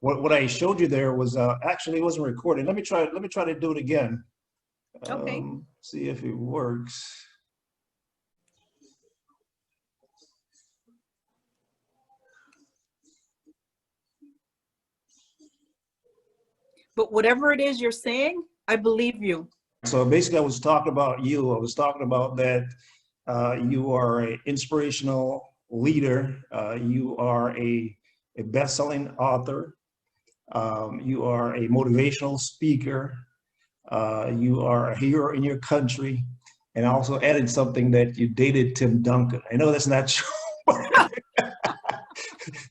what I showed you there was actually it wasn't recorded. Let me try to do it again. Okay. See if it works. But whatever it is you're saying, I believe you. So basically, I was talking about you. I was talking about that you are an inspirational leader. You are a best-selling author. You are a motivational speaker. You are a hero in your country. And I also added something that you dated Tim Duncan. I know that's not true,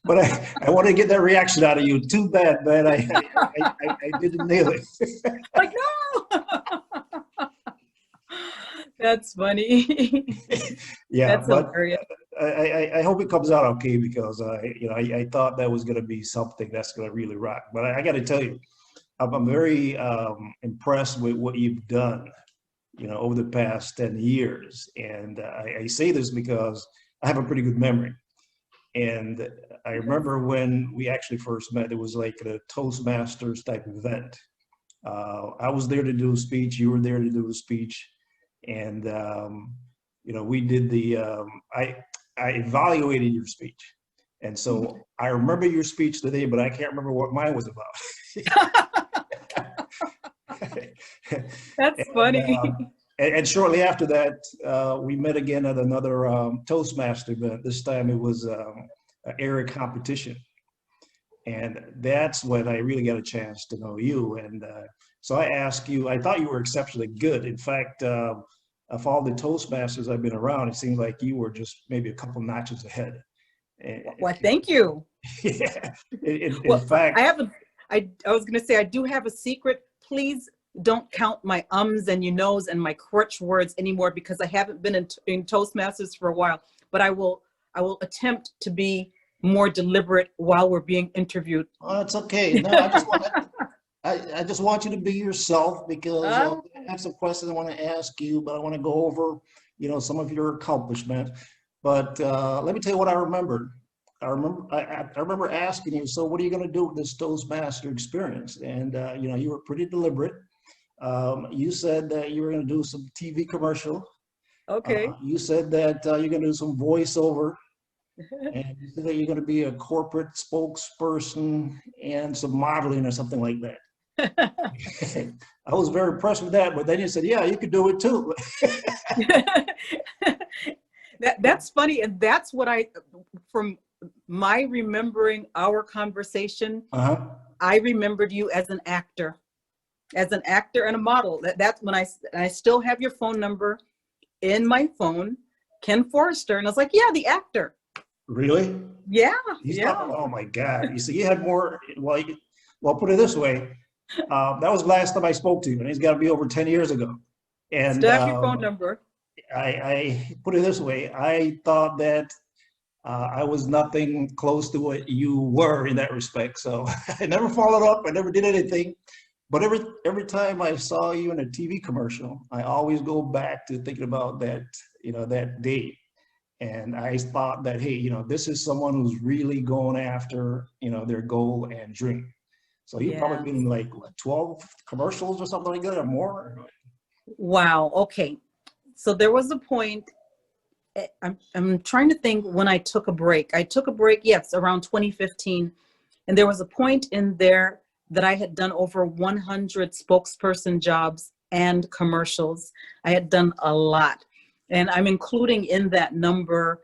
but I want to get that reaction out of you. Too bad, man. I didn't nail it. Like, no. That's funny. Yeah, That's but hilarious. I hope it comes out okay, because I thought that was going to be something that's going to really rock. But I got to tell you, I'm very impressed with what you've done, over the past 10 years. And I say this because I have a pretty good memory. And I remember when we actually first met, it was like a Toastmasters type event. I was there to do a speech. You were there to do a speech. And, we did I evaluated your speech. And so I remember your speech today, but I can't remember what mine was about. That's funny. And shortly after that, we met again at another Toastmaster event. This time it was an area competition. And that's when I really got a chance to know you. And so I asked you, I thought you were exceptionally good. In fact, of all the Toastmasters I've been around, it seems like you were just maybe a couple notches ahead. Well, thank you. Yeah. Well, In fact, I was going to say, I do have a secret. Please don't count my ums and you knows and my crutch words anymore, because I haven't been in Toastmasters for a while. But I will attempt to be more deliberate while we're being interviewed. oh, it's okay. No, I just want you to be yourself, because I have some questions I want to ask you, but I want to go over, some of your accomplishments. But let me tell you what I remembered. I remember asking you, so what are you going to do with this Toastmaster experience? And you were pretty deliberate. You said that you were going to do some TV commercial. Okay. You said that you're going to do some voiceover. And you said that you're going to be a corporate spokesperson and some modeling or something like that. I was very impressed with that, but then you said, yeah, you could do it too. That's funny. And that's what from my remembering our conversation, I remembered you as an actor and a model. That's when I still have your phone number in my phone, Ken Forrester. And I was like, yeah, the actor. Really? Yeah. Oh my God. You see, you had more, well, put it this way. That was the last time I spoke to you, and it's got to be over 10 years ago. And still have your phone number. I put it this way. I thought that I was nothing close to what you were in that respect. So I never followed up. I never did anything. But every time I saw you in a TV commercial, I always go back to thinking about that, that date. And I thought that, hey, this is someone who's really going after, their goal and dream. So you've probably been in like what, 12 commercials or something like that, or more. Wow. Okay. So there was a point. I'm trying to think when I took a break. I took a break, yes, around 2015. And there was a point in there that I had done over 100 spokesperson jobs and commercials. I had done a lot. And I'm including in that number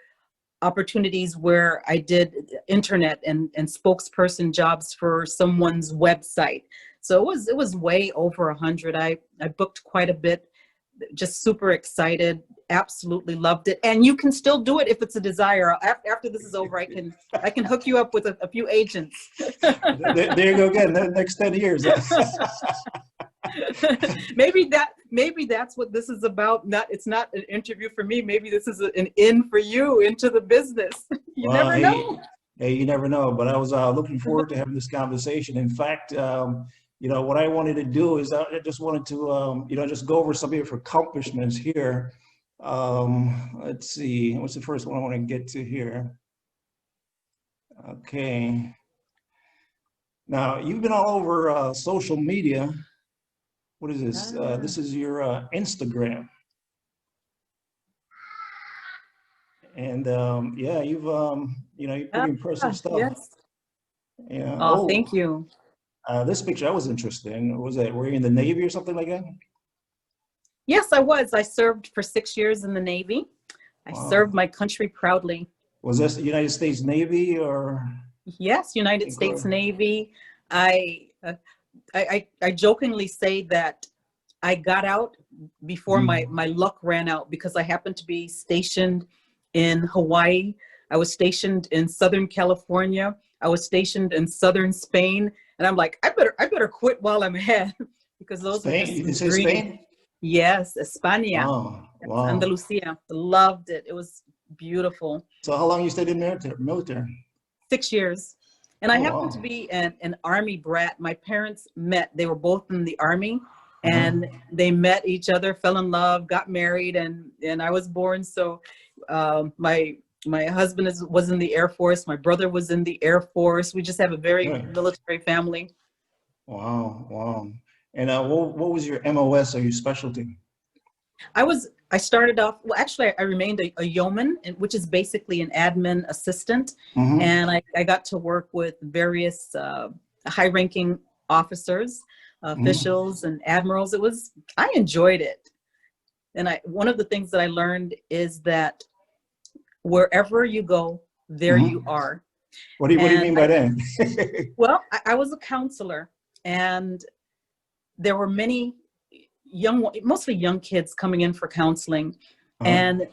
opportunities where I did internet and spokesperson jobs for someone's website. So it was way over 100. I booked quite a bit, just super excited, absolutely loved it. And you can still do it if it's a desire. After this is over, I can hook you up with a few agents. There you go again, the next 10 years. Maybe that's what this is about. It's not an interview for me. Maybe this is an in for you into the business. You never know. Hey, you never know. But I was looking forward to having this conversation. In fact, what I wanted to do is I just wanted to, just go over some of your accomplishments here. Let's see, what's the first one I want to get to here? Okay. Now, you've been all over social media. What is this? Ah, This is your Instagram. And yeah, you're ah, pretty impressive stuff. yes. Yeah. Oh, thank Oh, you. this picture I was interested in. Was that, were you in the Navy or something like that? Yes, I was. I served for 6 years in the Navy. I served Wow. my country proudly. Was this the United States Navy or Yes, United States Incorporated? Navy. I, uh, I jokingly say that I got out before Mhm. my luck ran out because I happened to be stationed in Hawaii. I was stationed in Southern California. I was stationed in Southern Spain. And I'm like, I better quit while I'm ahead because those were Spain? just You did some say dreams. Spain? Yes, España. Oh, Yes, wow. Andalusia. Loved it. It was beautiful. So how long you stayed in military? 6 years. And I Oh, happened to wow. be an Army brat. My parents met, they were both in the Army, Uh-huh. and they met each other, fell in love, got married, and I was born. So my husband was in the Air Force. My brother was in the Air Force. We just have a very Good. military family. Wow, wow. And what was your MOS or your specialty? I started off, well, actually, I remained a yeoman, which is basically an admin assistant. Mm-hmm. And I got to work with various high ranking officers, Mm-hmm. officials, and admirals. I enjoyed it. And one of the things that I learned is that wherever you go, there you Mm-hmm. are. What do you And mean by that? well, I was a counselor, and there were many mostly young kids coming in for counseling. Uh-huh. And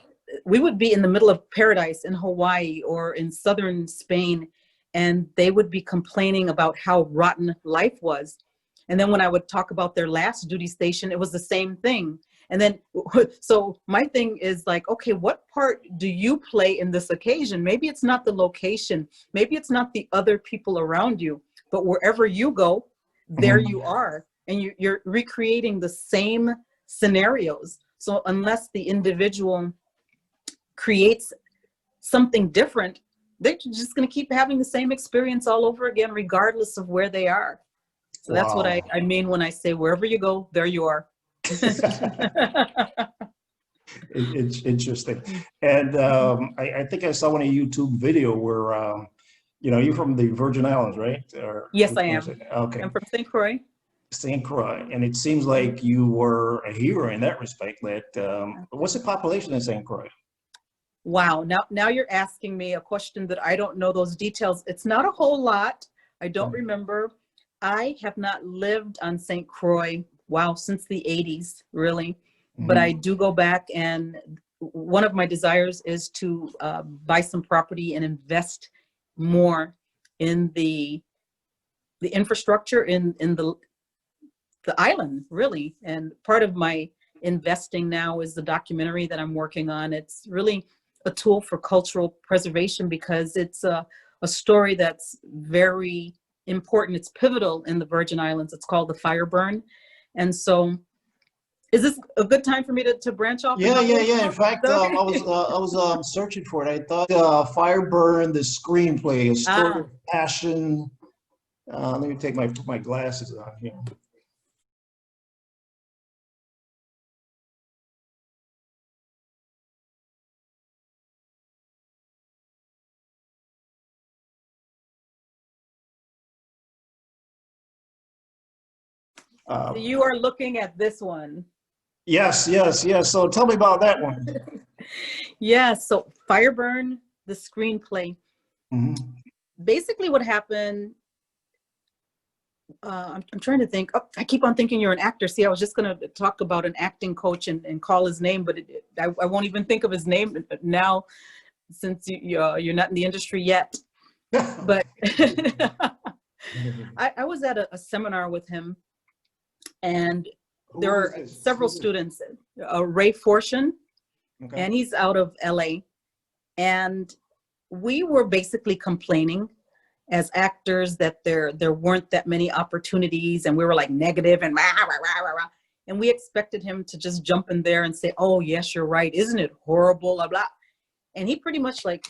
we would be in the middle of paradise in Hawaii or in southern Spain, and they would be complaining about how rotten life was. And then when I would talk about their last duty station, it was the same thing. And then, so my thing is like, okay, what part do you play in this occasion? Maybe it's not the location, maybe it's not the other people around you, but wherever you go, there Mm-hmm. you are. And you're recreating the same scenarios. So unless the individual creates something different, they're just going to keep having the same experience all over again, regardless of where they are. So that's what Wow. I mean when I say wherever you go, there you are. It's interesting. And I think I saw one of YouTube video where, you're from the Virgin Islands, right? Or Yes, which I one is am. it? Okay. I'm from St. Croix. St. Croix. And it seems like you were a hero in that respect. What's the population in St. Croix? Wow. Now you're asking me a question that I don't know those details. It's not a whole lot. I don't remember. I have not lived on St. Croix, wow, since the 80s, really. But I Mm-hmm. do go back, and one of my desires is to buy some property and invest more in the infrastructure in the island, really. And part of my investing now is the documentary that I'm working on. It's really a tool for cultural preservation because it's a story that's very important. It's pivotal in the Virgin Islands. It's called the fire burn. And so, is this a good time for me to branch off and Yeah, talk a yeah, little bit yeah. In more? Is fact, that I was searching for it. I thought Fire Burn, the screenplay, a story Ah, of passion. Let me take my glasses on here. so Uh, you are looking at this one. yes, yes, yes. So tell me about that one. Yeah, so Fireburn, the screenplay. Hmm. Basically, what happened, I'm trying to think. Oh, I keep on thinking you're an actor. See, I was just going to talk about an acting coach and call his name, but I won't even think of his name now since you're not in the industry yet. But I was at a seminar with him, and there Who is are this? several Who's this? students. Ray Fortune, Okay. and he's out of LA. And we were basically complaining as actors that there weren't that many opportunities, and we were like negative and rah, rah, rah, rah, rah. And we expected him to just jump in there and say, oh yes, you're right, isn't it horrible, blah blah. And he pretty much like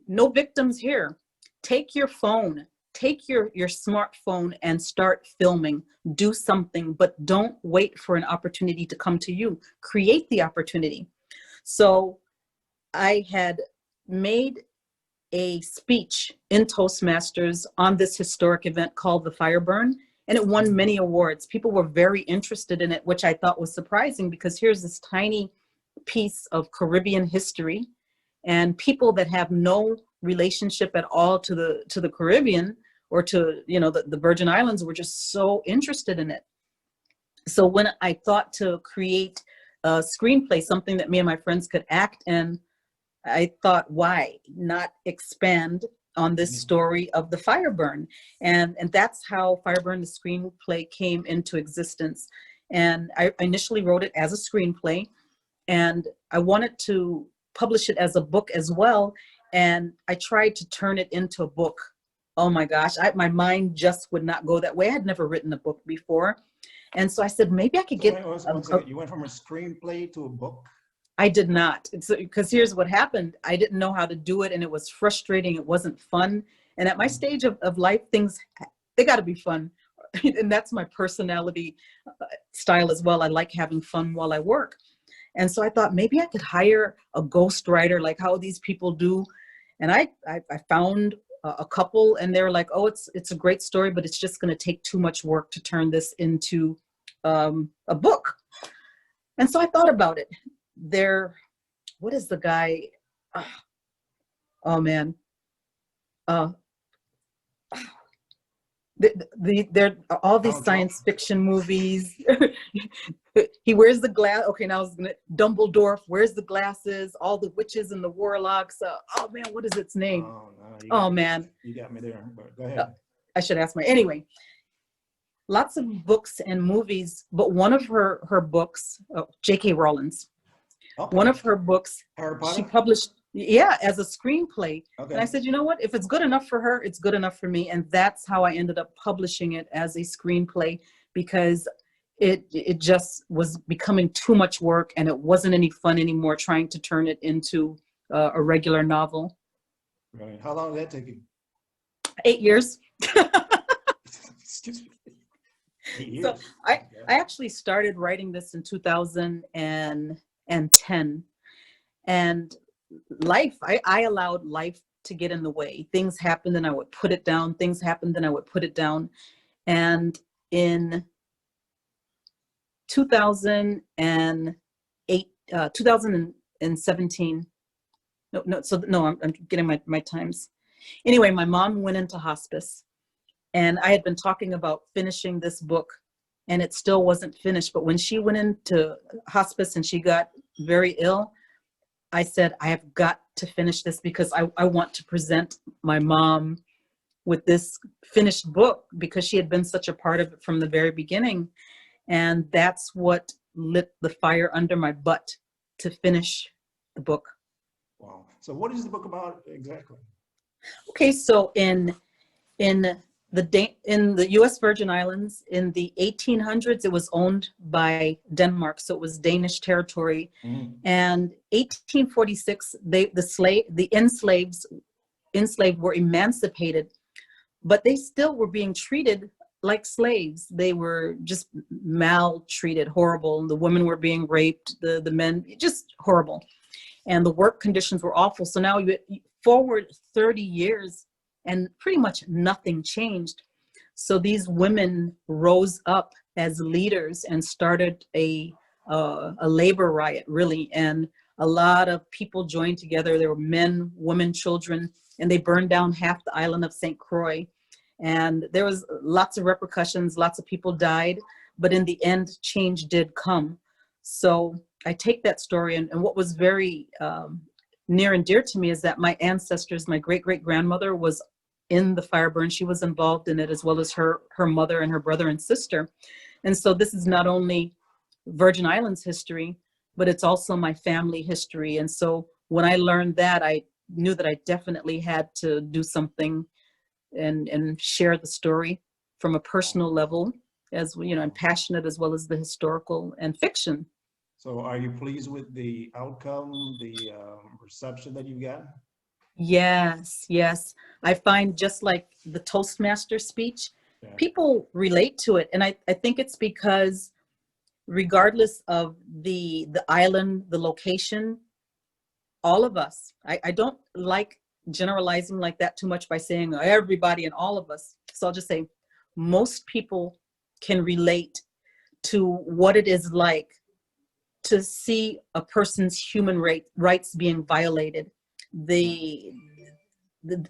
no victims here. Take your phone, take your smartphone and start filming. Do something, but don't wait for an opportunity to come to you. Create the opportunity. So I had made a speech in Toastmasters on this historic event called the Fire Burn, and it won many awards. People were very interested in it, which I thought was surprising, because here's this tiny piece of Caribbean history, and people that have no relationship at all to the Caribbean or to, you know, the Virgin Islands were just so interested in it. So when I thought to create a screenplay, something that me and my friends could act in, I thought, why not expand on this story of the Fire Burn? And that's how Fire Burn, the screenplay, came into existence. And I initially wrote it as a screenplay, and I wanted to publish it as a book as well. And I tried to turn it into a book. Oh my gosh, my mind just would not go that way. I had never written a book before. And so I said, maybe I could get... One second. You went from a screenplay to a book? I did not. Because here's what happened. I didn't know how to do it, and it was frustrating. It wasn't fun. And at my stage of life, things, they got to be fun. And that's my personality style as well. I like having fun while I work. And so I thought maybe I could hire a ghostwriter, like how these people do. And I found a couple, and they were like, oh, it's a great story, but it's just going to take too much work to turn this into a book. And so I thought about it. What is the guy? Oh man. There are all these science fiction movies. He wears the glass. Okay, now I was gonna, Dumbledore wears the glasses, all the witches and the warlocks. Oh man, what is its name? Oh, man. You got me there, but go ahead. I should ask anyway. Lots of books and movies, but one of her books, J.K. Rowling's, one of her books, she published, as a screenplay. Okay. And I said, you know what? If it's good enough for her, it's good enough for me. And that's how I ended up publishing it as a screenplay, because it just was becoming too much work, and it wasn't any fun anymore trying to turn it into a regular novel. Right. How long did that take you? 8 years. Excuse me. 8 years. So I actually started writing this in 2010, and I allowed life to get in the way. Things happened and I would put it down. Things happened and I would put it down. And in 2008, 2017, I'm getting my times. Anyway, my mom went into hospice, and I had been talking about finishing this book, and it still wasn't finished. But when she went into hospice and she got very ill, I said, I have got to finish this, because I want to present my mom with this finished book, because she had been such a part of it from the very beginning. And that's what lit the fire under my butt to finish the book. Wow. So what is the book about exactly? Okay, so in the U.S. Virgin Islands in the 1800s, it was owned by Denmark, so it was Danish territory. Mm-hmm. And 1846, the enslaved were emancipated, but they still were being treated like slaves. They were just maltreated, horrible. The women were being raped, the men, just horrible. And the work conditions were awful. So now you forward 30 years and pretty much nothing changed. So these women rose up as leaders and started a labor riot, really. And a lot of people joined together. There were men, women, children, and they burned down half the island of St. Croix. And there was lots of repercussions, lots of people died, but in the end, change did come. So I take that story, and what was very near and dear to me is that my ancestors, my great-great-grandmother was in the fire burn. She was involved in it, as well as her mother and her brother and sister. And so this is not only Virgin Islands history, but it's also my family history. And so when I learned that, I knew that I definitely had to do something and share the story from a personal level, as you know, I'm passionate, as well as the historical and fiction. So are you pleased with the outcome, the reception that you got? Yes, yes. I find just like the Toastmaster speech, Yeah. people relate to it. And I think it's because regardless of the island, the location, all of us, I don't like generalizing like that too much by saying everybody and all of us. So I'll just say most people can relate to what it is like to see a person's human rights being violated, the,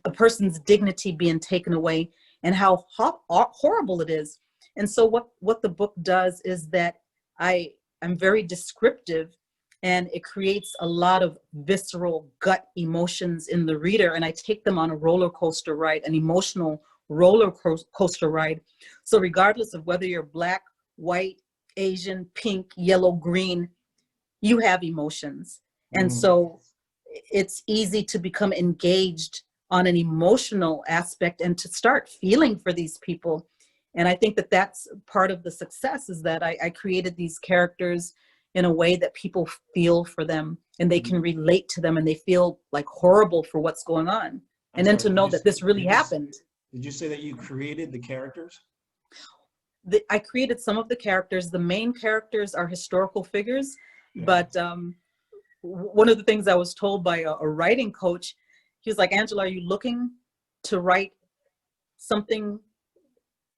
a person's dignity being taken away, and how horrible it is. And so what the book does is that I'm very descriptive, and it creates a lot of visceral gut emotions in the reader, and I take them on a roller coaster ride, an emotional roller coaster ride. So regardless of whether you're black, white, Asian, pink, yellow, green, you have emotions. And Mm. so it's easy to become engaged on an emotional aspect and to start feeling for these people. And I think that that's part of the success, is that I created these characters in a way that people feel for them and they can relate to them, and they feel like horrible for what's going on. I'm And then sorry, to know that this really happened. did you say that you created the characters? I created some of the characters. The main characters are historical figures, Yeah. but one of the things I was told by a writing coach, he was like, Angela, are you looking to write something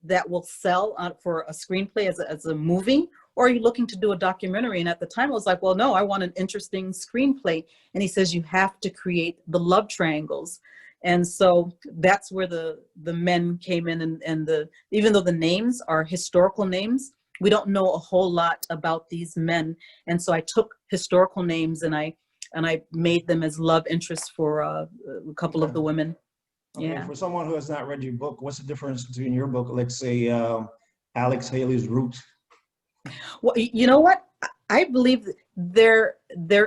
that will sell for a screenplay as a movie? Or are you looking to do a documentary? And at the time I was like, well, no, I want an interesting screenplay. And he says, you have to create the love triangles. And so that's where the men came in, and even though the names are historical names, we don't know a whole lot about these men. And so I took historical names and I made them as love interests for a couple of the women. Okay, Yeah. for someone who has not read your book, what's the difference between your book, let's say, Alex Haley's Roots? Well, you know what? I believe there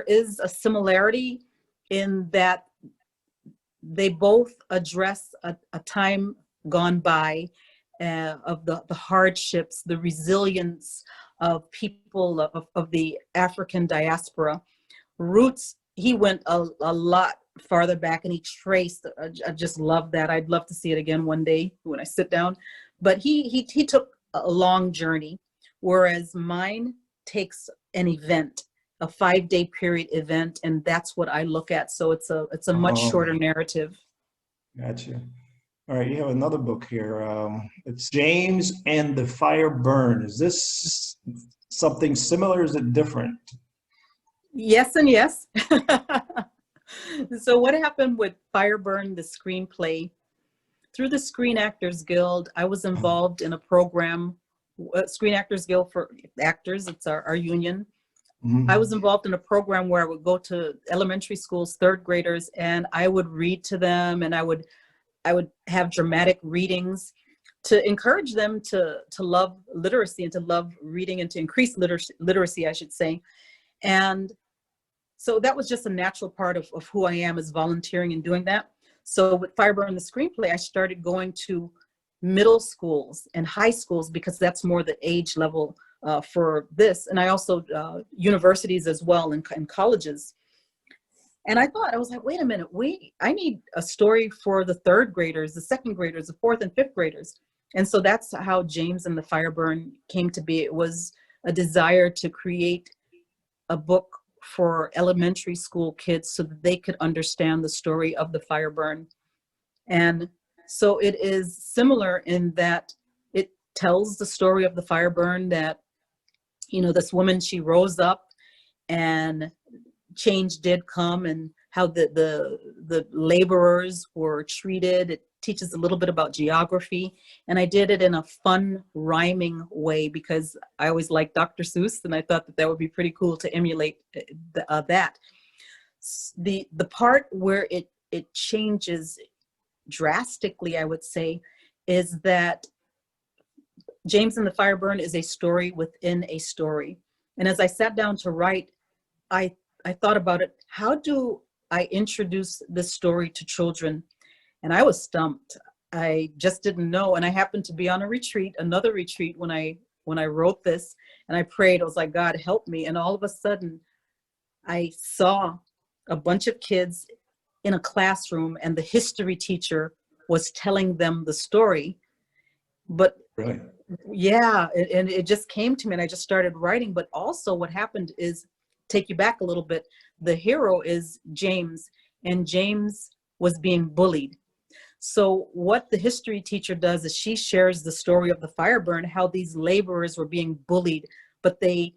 is a similarity in that they both address a time gone by, of the hardships, the resilience of people of the African diaspora. Roots, he went a lot farther back, and he traced. I just love that. I'd love to see it again one day when I sit down. But he took a long journey, whereas mine takes an event, a 5-day period event, and that's what I look at. So it's a much Oh, shorter narrative. gotcha. All right, you have another book here. It's James and the Fire Burn. Is this something similar? Is it different? Yes and yes. So what happened with Fireburn, the screenplay? Through the Screen Actors Guild, I was involved in a program, Screen Actors Guild for actors, it's our union. I was involved in a program where I would go to elementary schools, third graders, and I would read to them, and I would have dramatic readings to encourage them to love literacy and to love reading, and to increase literacy, I should say. And so that was just a natural part of who I am, is volunteering and doing that. So with Fireburn, the screenplay, I started going to middle schools and high schools, because that's more the age level for this. And I also, universities as well, and colleges. And I was like, wait a minute, I need a story for the third graders, the second graders, the fourth and fifth graders. And so that's how James and the Fireburn came to be. It was a desire to create a book for elementary school kids so that they could understand the story of the Fireburn. And so it is similar in that it tells the story of the Fireburn, that, this woman, she rose up and change did come, and how the laborers were treated. It teaches a little bit about geography, and I did it in a fun, rhyming way, because I always liked Dr. Seuss, and I thought that would be pretty cool to emulate that. The part where it changes drastically, I would say, is that James and the Fireburn is a story within a story. And as I sat down to write, I thought about it. How do I introduce this story to children? And I was stumped. I just didn't know. And I happened to be on a retreat, another retreat, when I wrote this, and I prayed. I was like, God, help me. And all of a sudden, I saw a bunch of kids in a classroom and the history teacher was telling them the story. But Really? yeah, and it just came to me and I just started writing. But also what happened is, take you back a little bit, the hero is James, and James was being bullied. So what the history teacher does is she shares the story of the fire burn, how these laborers were being bullied, but they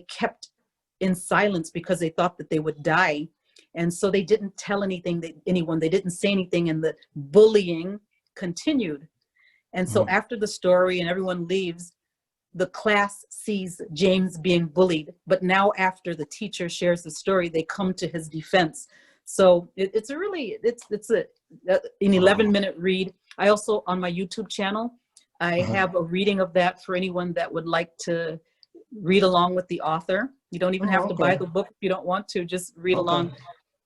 kept in silence because they thought that they would die. And so they didn't tell anything to anyone. They didn't say anything, and the bullying continued. And so after the story and everyone leaves, the class sees James being bullied. But now after the teacher shares the story, they come to his defense. So it's an 11-minute read. I also, on my YouTube channel, I have a reading of that for anyone that would like to read along with the author. You don't even have to buy the book if you don't want to, just read along.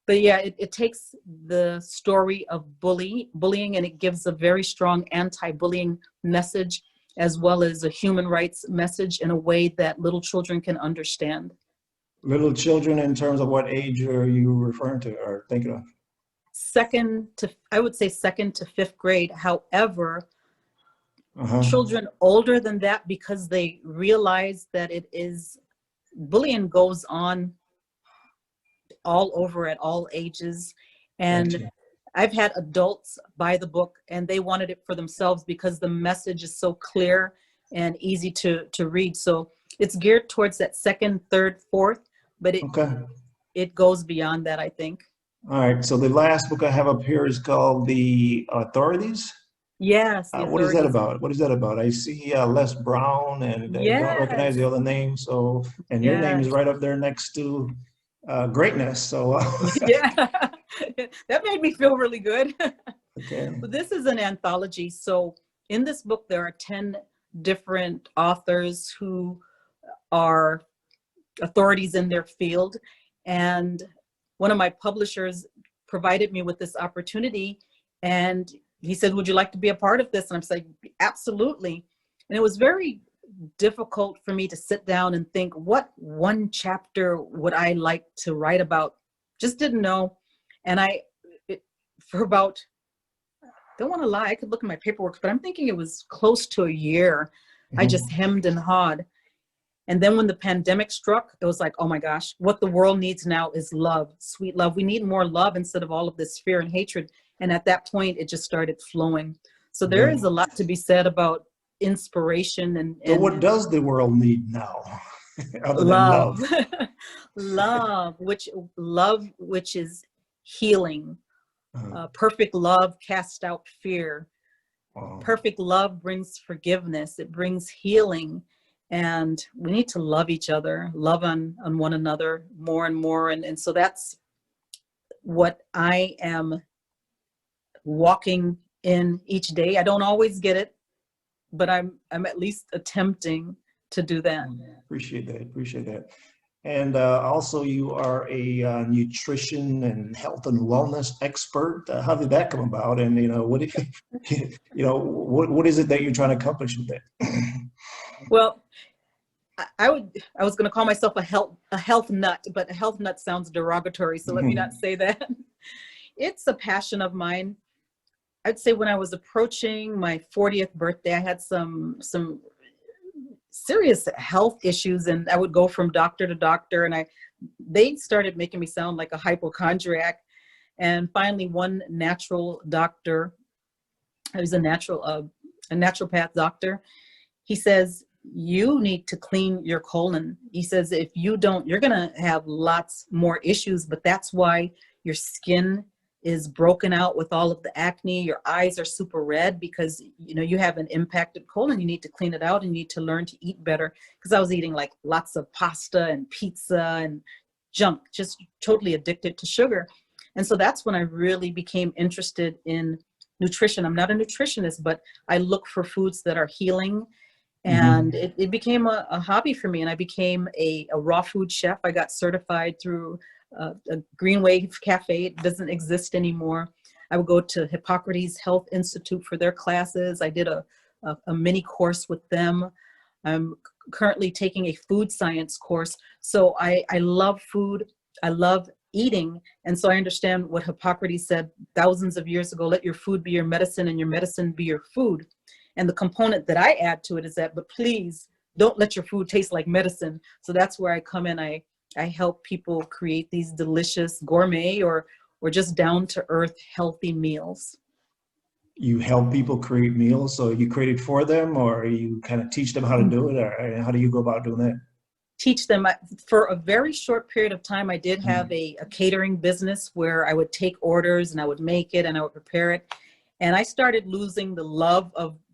But yeah, it takes the story of bullying, and it gives a very strong anti-bullying message, as well as a human rights message in a way that little children can understand. Little children in terms of what age are you referring to or thinking of? I would say second to fifth grade. However, children older than that, because they realize that bullying goes on all over at all ages. And Gotcha. I've had adults buy the book and they wanted it for themselves because the message is so clear and easy to read. So it's geared towards that second, third, fourth, but it goes beyond that, I think. All right. So the last book I have up here is called The Authorities. Yes. What is that about? What is that about? I see Les Brown, and I don't recognize the other name. So, and your name is right up there next to greatness. So yeah, that made me feel really good. okay. But this is an anthology. So in this book, there are 10 different authors who are authorities in their field. And one of my publishers provided me with this opportunity, and he said, would you like to be a part of this? And I'm saying, absolutely. And it was very difficult for me to sit down and think, what one chapter would I like to write about? Just didn't know. And for about, don't want to lie, I could look at my paperwork, but I'm thinking it was close to a year. I just hemmed and hawed. And then when the pandemic struck, it was like, oh my gosh, what the world needs now is love, sweet love. We need more love instead of all of this fear and hatred. And at that point, it just started flowing. So there is a lot to be said about inspiration and so what does the world need now other than love? love, which is healing. Perfect love casts out fear. Perfect love brings forgiveness. It brings healing. And we need to love each other, love on one another more and more. And so that's what I am walking in each day. I don't always get it, but I'm at least attempting to do that. Appreciate that. And also, you are a nutrition and health and wellness expert. How did that come about? And what is it that you're trying to accomplish with that? Well, I was going to call myself a health nut, but a health nut sounds derogatory, so let me not say that. It's a passion of mine. I'd say when I was approaching my 40th birthday, I had some serious health issues, and I would go from doctor to doctor, and they started making me sound like a hypochondriac. And finally, one natural doctor, he was a naturopath doctor, he says, you need to clean your colon. He says, if you don't, you're going to have lots more issues, but that's why your skin is broken out with all of the acne. Your eyes are super red because, you have an impacted colon. You need to clean it out and you need to learn to eat better. Because I was eating like lots of pasta and pizza and junk, just totally addicted to sugar. And so that's when I really became interested in nutrition. I'm not a nutritionist, but I look for foods that are healing. And it became a hobby for me, and I became a raw food chef. I got certified through a Green Wave Cafe. It doesn't exist anymore. I would go to Hippocrates Health Institute for their classes. I did a mini course with them. I'm currently taking a food science course. So I love food. I love eating. And so I understand what Hippocrates said thousands of years ago: let your food be your medicine and your medicine be your food. And the component that I add to it is that, but please don't let your food taste like medicine. So that's where I come in. I help people create these delicious gourmet or just down to earth healthy meals. You help people create meals, so you create it for them, or you kind of teach them how to do it, or how do you go about doing that? Teach them. For a very short period of time, I did have a catering business where I would take orders and I would make it and I would prepare it. And I started losing the love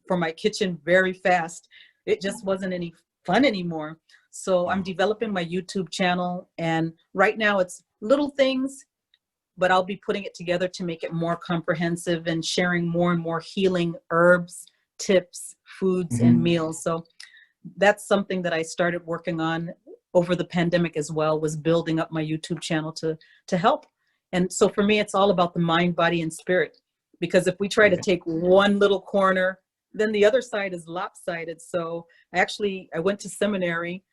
for my kitchen very fast. It just wasn't any fun anymore. So I'm developing my YouTube channel, and right now it's little things, but I'll be putting it together to make it more comprehensive and sharing more and more healing herbs, tips, foods, and meals. So that's something that I started working on over the pandemic as well, was building up my YouTube channel to help. And so for me, it's all about the mind, body, and spirit, because if we try to take one little corner, then the other side is lopsided. So I went to seminary.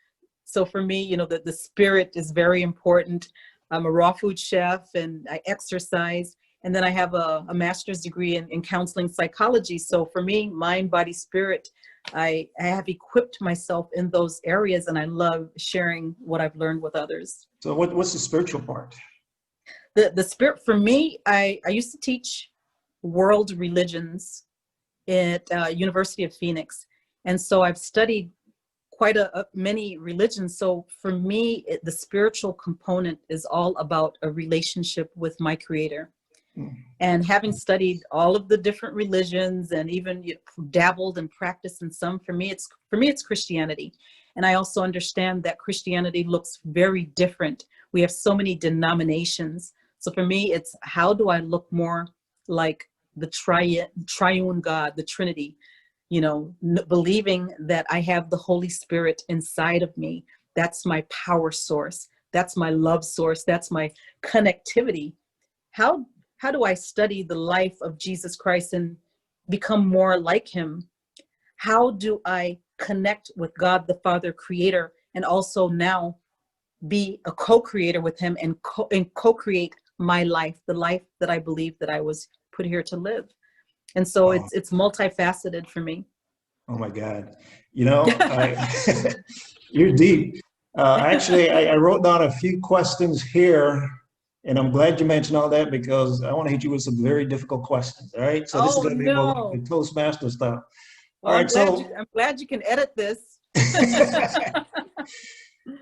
So for me, you know, the spirit is very important. I'm a raw food chef and I exercise. And then I have a master's degree in counseling psychology. So for me, mind, body, spirit, I have equipped myself in those areas, and I love sharing what I've learned with others. So what's the spiritual part? The spirit for me, I used to teach world religions at University of Phoenix. And so I've studied quite many religions. So for me, the spiritual component is all about a relationship with my creator. And having studied all of the different religions and even dabbled and practiced in some, for me it's Christianity. And I also understand that Christianity looks very different. We have so many denominations. So for me, it's how do I look more like the triune God, the Trinity, you know, believing that I have the Holy Spirit inside of me. That's my power source. That's my love source. That's my connectivity. How do I study the life of Jesus Christ and become more like him? How do I connect with God, the Father, Creator, and also now be a co-creator with him and co-create my life, the life that I believe that I was put here to live? And so it's multifaceted for me. Oh my God. You know, you're deep. Actually, I wrote down a few questions here, and I'm glad you mentioned all that because I want to hit you with some very difficult questions. All right. So this is going to be more like the Toastmaster stuff. Well, all right. I'm glad you can edit this.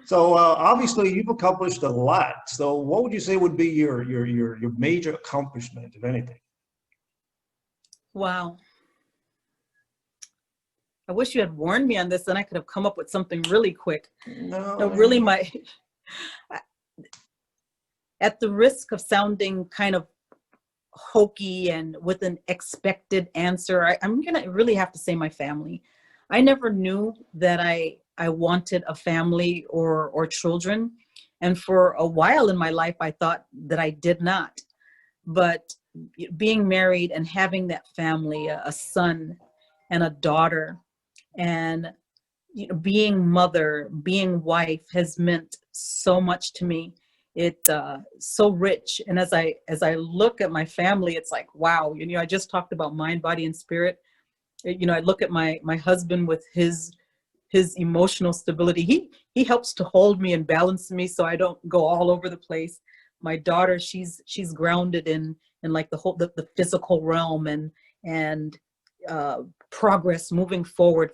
So obviously you've accomplished a lot. So what would you say would be your major accomplishment, if anything? Wow. I wish you had warned me on this, then I could have come up with something really quick. No, really, at the risk of sounding kind of hokey and with an expected answer, I'm gonna really have to say my family. I never knew that I wanted a family or children. And for a while in my life, I thought that I did not. But being married and having that family, a son and a daughter, and being mother, being wife has meant so much to me. It's so rich. And as I look at my family, it's like, wow, I just talked about mind, body, and spirit. I look at my husband with his emotional stability. He helps to hold me and balance me so I don't go all over the place. My daughter, she's grounded in like the physical realm and progress moving forward,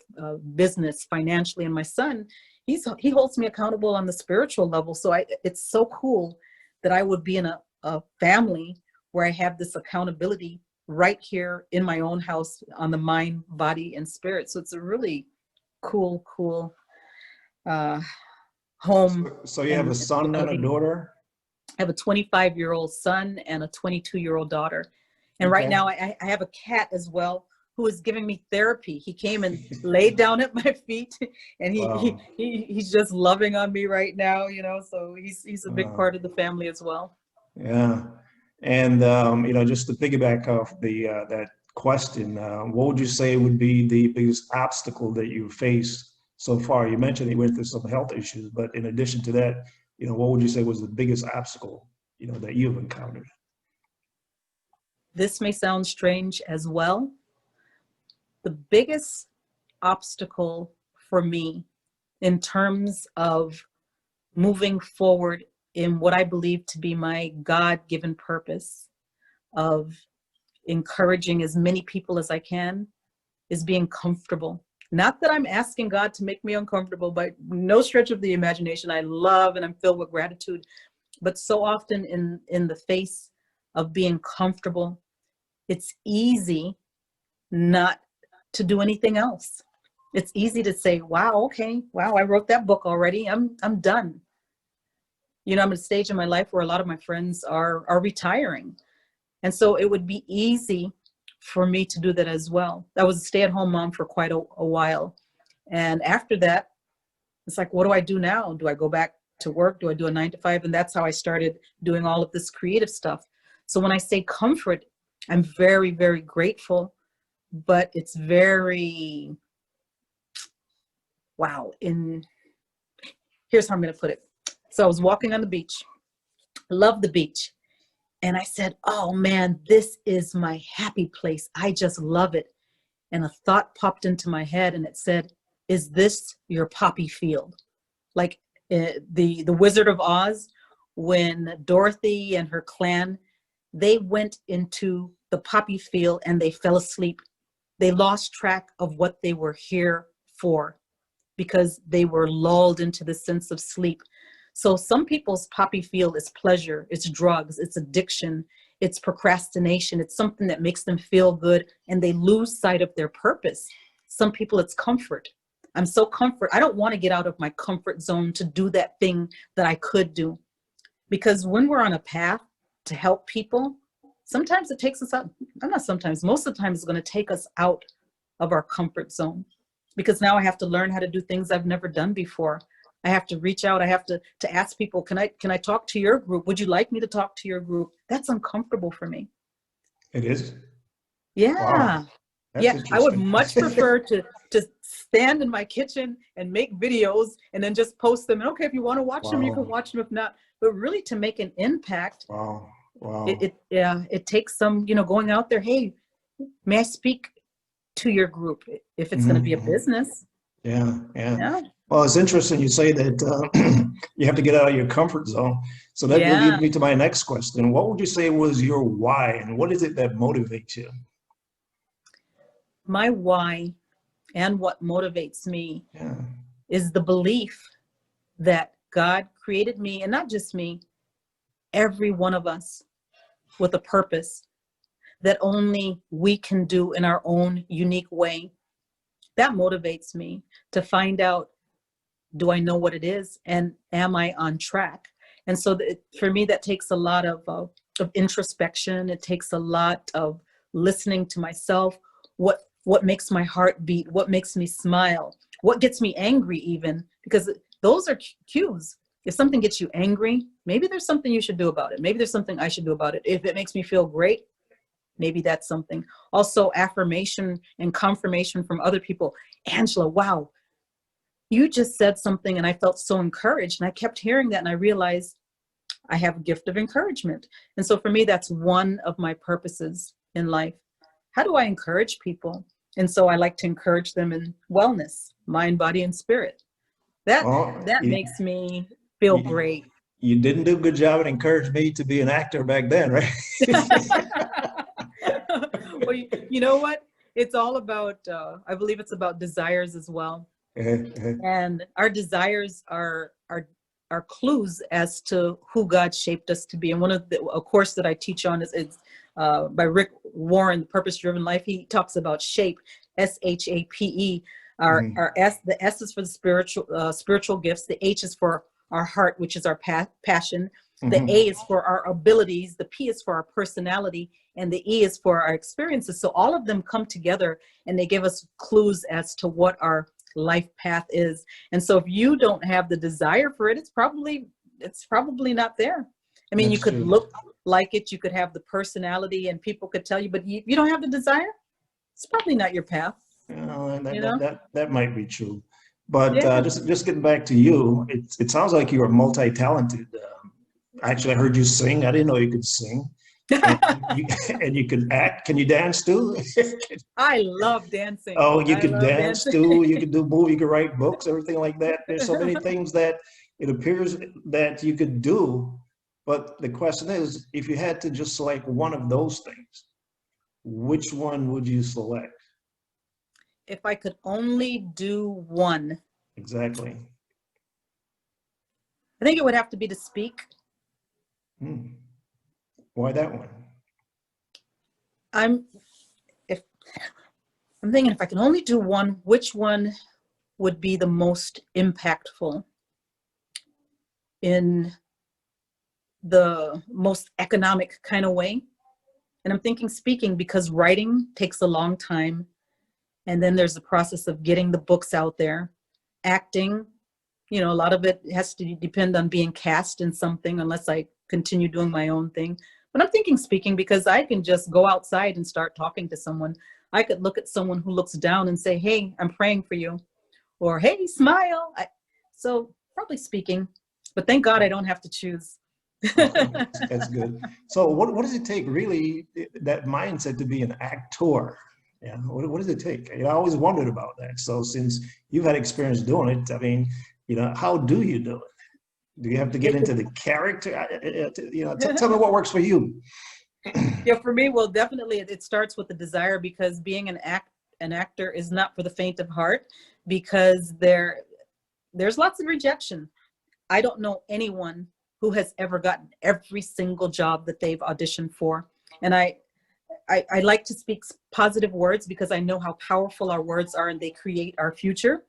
business, financially. And my son, he holds me accountable on the spiritual level. So it's so cool that I would be in a family where I have this accountability right here in my own house on the mind, body, and spirit. So it's a really cool home. So you have a son and a daughter? I have a 25-year-old son and a 22-year-old daughter. And right now I have a cat as well who is giving me therapy. He came and laid down at my feet, and he's just loving on me right now, so he's a big part of the family as well. Yeah. And, just to piggyback off that question, what would you say would be the biggest obstacle that you faced so far? You mentioned you went through some health issues, but in addition to that, what would you say was the biggest obstacle that you've encountered? This may sound strange as well. The biggest obstacle for me in terms of moving forward in what I believe to be my God-given purpose of encouraging as many people as I can is being comfortable. Not that I'm asking God to make me uncomfortable, by no stretch of the imagination. I love and I'm filled with gratitude. But so often in the face of being comfortable, it's easy not to do anything else. It's easy to say, wow, okay, wow, I wrote that book already. I'm done. I'm at a stage in my life where a lot of my friends are retiring. And so it would be easy for me to do that as well. I was a stay-at-home mom for quite a while. And after that, it's like, what do I do now? Do I go back to work? Do I do a 9-to-5? And that's how I started doing all of this creative stuff. So when I say comfort, I'm very, very grateful, but it's very, wow. Here's how I'm going to put it. So I was walking on the beach, love the beach. And I said, oh man, this is my happy place. I just love it. And a thought popped into my head and it said, is this your poppy field? Like the Wizard of Oz, when Dorothy and her clan, they went into the poppy field and they fell asleep. They lost track of what they were here for because they were lulled into the sense of sleep. So some people's poppy field is pleasure, it's drugs, it's addiction, it's procrastination, it's something that makes them feel good and they lose sight of their purpose. Some people it's comfort. I'm so comfort. I don't want to get out of my comfort zone to do that thing that I could do. Because when we're on a path to help people, sometimes it takes us out. Not sometimes, most of the time it's going to take us out of our comfort zone. Because now I have to learn how to do things I've never done before. I have to reach out. I have to ask people, can I talk to your group? Would you like me to talk to your group? That's uncomfortable for me. It is? Yeah. Wow. Yeah, I would much prefer to stand in my kitchen and make videos and then just post them. And okay, if you want to watch them, you can watch them. If not, but really to make an impact. Wow. It takes some, going out there. Hey, may I speak to your group if it's going to be a business? Yeah. Well, it's interesting you say that you have to get out of your comfort zone. So that leads me to my next question. What would you say was your why, and what is it that motivates you? My why and what motivates me is the belief that God created me, and not just me, every one of us with a purpose that only we can do in our own unique way. That motivates me to find out, do I know what it is, and am I on track? And so for me, that takes a lot of introspection. It takes a lot of listening to myself. What makes my heart beat? What makes me smile? What gets me angry even? Because those are cues. If something gets you angry, maybe there's something you should do about it. Maybe there's something I should do about it. If it makes me feel great, maybe that's something. Also, affirmation and confirmation from other people. Angela, wow, you just said something and I felt so encouraged. And I kept hearing that and I realized I have a gift of encouragement. And so for me, that's one of my purposes in life. How do I encourage people? And so I like to encourage them in wellness, mind, body, and spirit. That makes me feel great. You didn't do a good job at encouraging me to be an actor back then, right? Well, you know what? It's all about, I believe it's about desires as well. And our desires are clues as to who God shaped us to be. And one of a course that I teach on is by Rick Warren, The Purpose-Driven Life. He talks about shape, SHAPE. The S is for the spiritual gifts. The H is for our heart, which is our passion. The A is for our abilities. The P is for our personality. And the E is for our experiences. So all of them come together and they give us clues as to what our life path is. And so if you don't have the desire for it, it's probably not there. I mean, you could look like it, you could have the personality and people could tell you, but you don't have the desire, it's probably not your path. That might be true. But just getting back to you, it sounds like you're a multi-talented Actually, I heard you sing. I didn't know you could sing. And you, and you could act. Can you dance too? I love dancing. Oh, you I could love dance dancing. too. You could do movie. You could write books, everything like that. There's so many things that it appears that you could do. But the question is, if you had to just select one of those things, which one would you select? If I could only do one, Exactly. I think it would have to be to speak. Hmm. Why that one? I'm if I'm thinking if I can only do one, which one would be the most impactful in the most economic kind of way? And I'm thinking speaking because writing takes a long time. And then there's the process of getting the books out there. Acting, you know, a lot of it has to depend on being cast in something unless I continue doing my own thing. But I'm thinking speaking because I can just go outside and start talking to someone. I could look at someone who looks down and say, hey, I'm praying for you. Or, hey, smile. So probably speaking. But thank God I don't have to choose. Okay, that's good. So what does it take really, that mindset, to be an actor? Yeah, what does it take? I always wondered about that. So since you've had experience doing it, I mean, how do you do it? Do you have to get into the character? Tell me what works for you. Yeah, for me, well, definitely it starts with the desire, because being an actor is not for the faint of heart, because there's lots of rejection. I don't know anyone who has ever gotten every single job that they've auditioned for. And I like to speak positive words because I know how powerful our words are and they create our future.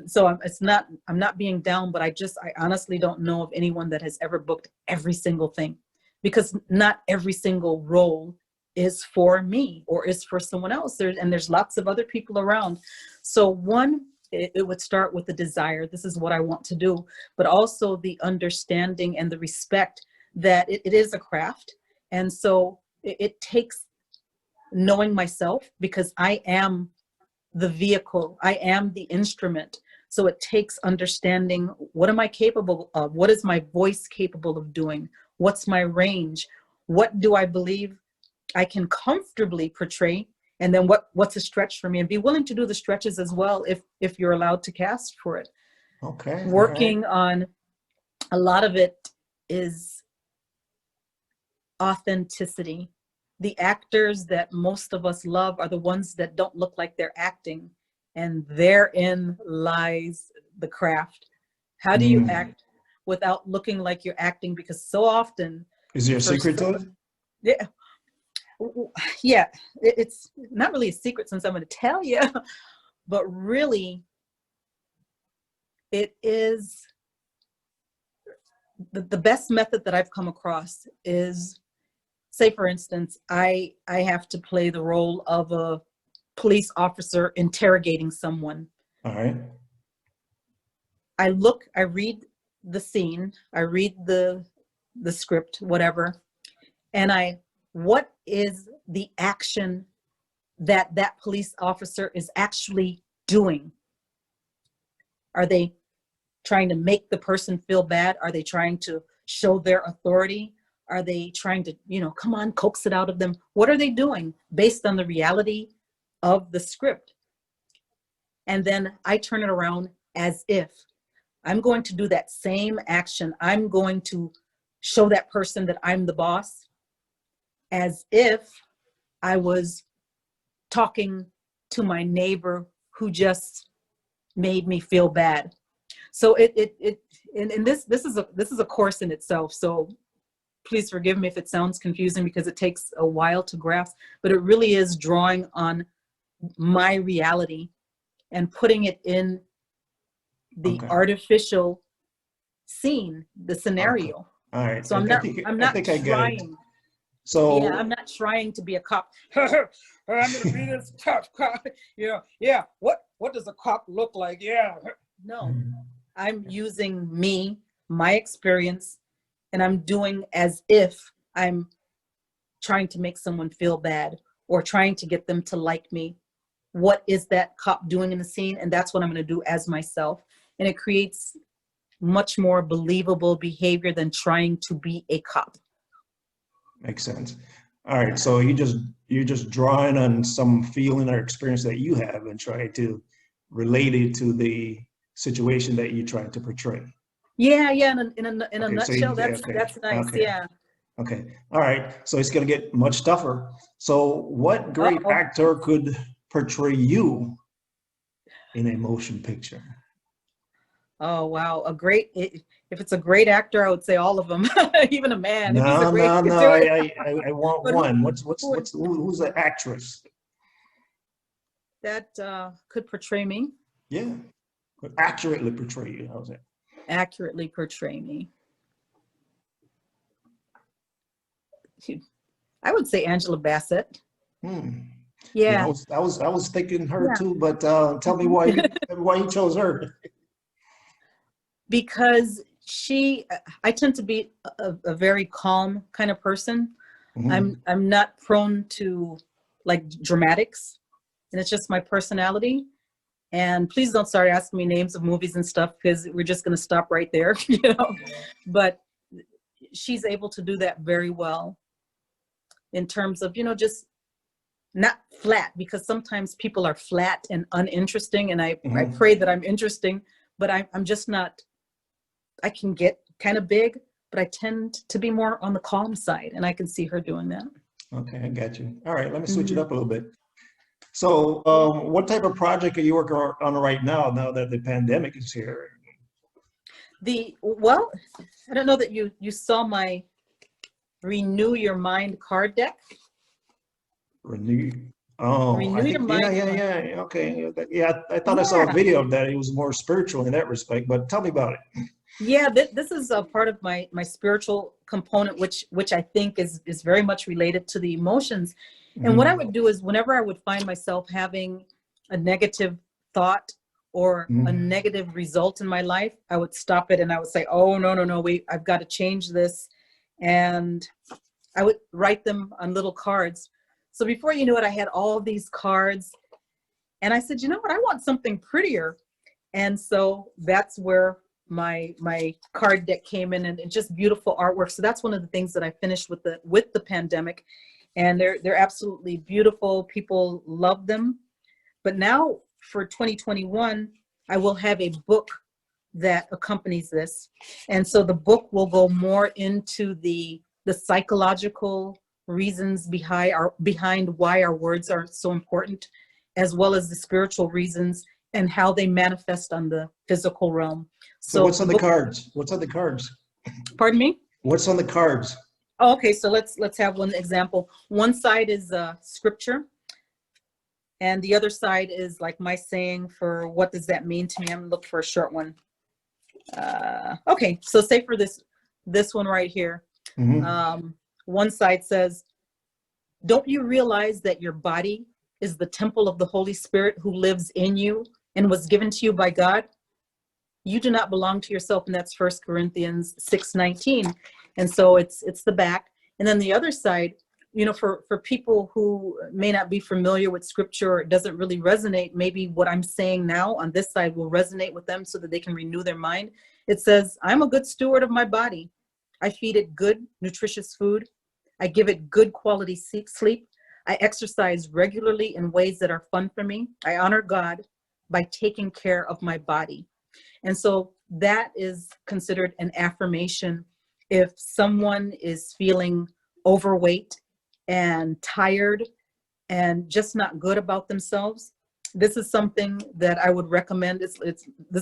So I'm not being down, but I honestly don't know of anyone that has ever booked every single thing, because not every single role is for me or is for someone else. There's lots of other people around. So one, it would start with the desire. This is what I want to do, but also the understanding and the respect that it is a craft. And so it takes knowing myself, because I am the vehicle, I am the instrument. So it takes understanding, what am I capable of? What is my voice capable of doing? What's my range? What do I believe I can comfortably portray? And then what's a stretch for me? And be willing to do the stretches as well if you're allowed to cast for it. Okay. All right. Working on a lot of it is authenticity. The actors that most of us love are the ones that don't look like they're acting, and therein lies the craft. How do you act without looking like you're acting? Because so often, Is there a secret to it? Yeah, yeah, it's not really a secret since I'm going to tell you, but really, it is the best method that I've come across is, say for instance, I have to play the role of a police officer interrogating someone. All right. I read the scene, I read the script, whatever, and what is the action that police officer is actually doing? Are they trying to make the person feel bad? Are they trying to show their authority? Are they trying to, come on, coax it out of them? What are they doing based on the reality of the script? And then I turn it around as if I'm going to do that same action. I'm going to show that person that I'm the boss, as if I was talking to my neighbor who just made me feel bad. So this is a course in itself. So please forgive me if it sounds confusing, because it takes a while to grasp, but it really is drawing on my reality and putting it in the Okay. artificial scene, the Okay. scenario. All right. So I I'm not think I get it. trying. So Yeah, I'm not trying to be a cop. I'm gonna be this tough cop. Yeah. What does a cop look like? Yeah. No, I'm using me, my experience, and I'm doing as if I'm trying to make someone feel bad or trying to get them to like me. What is that cop doing in the scene? And that's what I'm going to do as myself. And it creates much more believable behavior than trying to be a cop. Makes sense. All right. So you're just drawing on some feeling or experience that you have and trying to relate it to the situation that you're trying to portray. Yeah, yeah. In a Okay. So nutshell, that's nice. okay. Yeah. Okay. All right. So it's going to get much tougher. So what great Uh-oh. actor could portray you in a motion picture? Oh, wow. If it's a great actor, I would say all of them, even a man. If he's a No, great, no, he could no. do it. I want But one. would Who's the actress? that could portray me, Yeah. Could accurately portray you. How's that? accurately portray me? I would say Angela Bassett. Hmm. Yeah, Yeah. I was thinking her Yeah. too, but tell me why you chose her. Because I tend to be a very calm kind of person. Hmm. I'm not prone to like dramatics, and it's just my personality. And please don't start asking me names of movies and stuff, because we're just going to stop right there, you know. But she's able to do that very well in terms of, just not flat, because sometimes people are flat and uninteresting, and I Hmm. pray that I'm interesting, but I'm just not. I can get kind of big, but I tend to be more on the calm side, and I can see her doing that. Okay, I got you. All right, let me switch it Mhm. up a little bit. So, what type of project are you working on right now, now that the pandemic is here? Well, I don't know that you saw my Renew Your Mind card deck. Renew. Oh, I Renew Your think, Mind. yeah. Okay. Yeah, I thought I saw a Yeah. video of that. It was more spiritual in that respect, but tell me about it. Yeah, this is a part of my spiritual component, which I think is very much related to the emotions. And what I Hmm. would do is, whenever I would find myself having a negative thought or a Hmm. negative result in my life, I would stop it and I would say, "Oh, no, no, no, wait, I've got to change this." And I would write them on little cards. So before you knew it, I had all these cards, and I said, "You know what? I want something prettier." And so that's where my card deck came in, and just beautiful artwork. So that's one of the things that I finished with the pandemic, and they're absolutely beautiful. People love them. But now for 2021, I will have a book that accompanies this, and so the book will go more into the psychological reasons behind why our words are so important, as well as the spiritual reasons and how they manifest on the physical realm. So, So what's the on the book, cards? What's on the cards? pardon me. What's on the cards? Oh, okay, so let's have one example. One side is scripture, and the other side is like my saying for what does that mean to me. I'm gonna look for a short one. Okay, so say for this one right here, Hmm. um, one side says, "Don't you realize that your body is the temple of the Holy Spirit who lives in you and was given to you by God? You do not belong to yourself." And that's 1 Corinthians 6:19. And so it's the back. And then the other side, for people who may not be familiar with scripture, or it doesn't really resonate, maybe what I'm saying now on this side will resonate with them so that they can renew their mind. It says, "I'm a good steward of my body. I feed it good, nutritious food. I give it good quality sleep. I exercise regularly in ways that are fun for me. I honor God by taking care of my body." And so that is considered an affirmation. If someone is feeling overweight and tired and just not good about themselves, this is something that I would recommend. This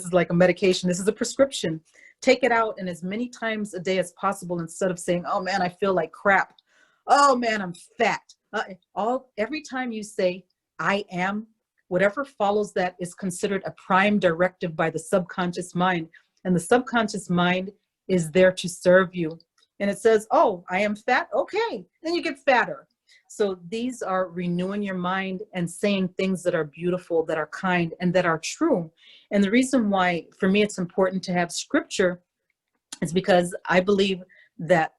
is like a medication. This is a prescription. Take it out, and as many times a day as possible, instead of saying, "Oh man, I feel like crap. Oh man, I'm fat." Every time you say, "I am," whatever follows that is considered a prime directive by the subconscious mind. And the subconscious mind is there to serve you. And it says, "Oh, I am fat. Okay." Then you get fatter. So these are renewing your mind and saying things that are beautiful, that are kind, and that are true. And the reason why, for me, it's important to have scripture is because I believe that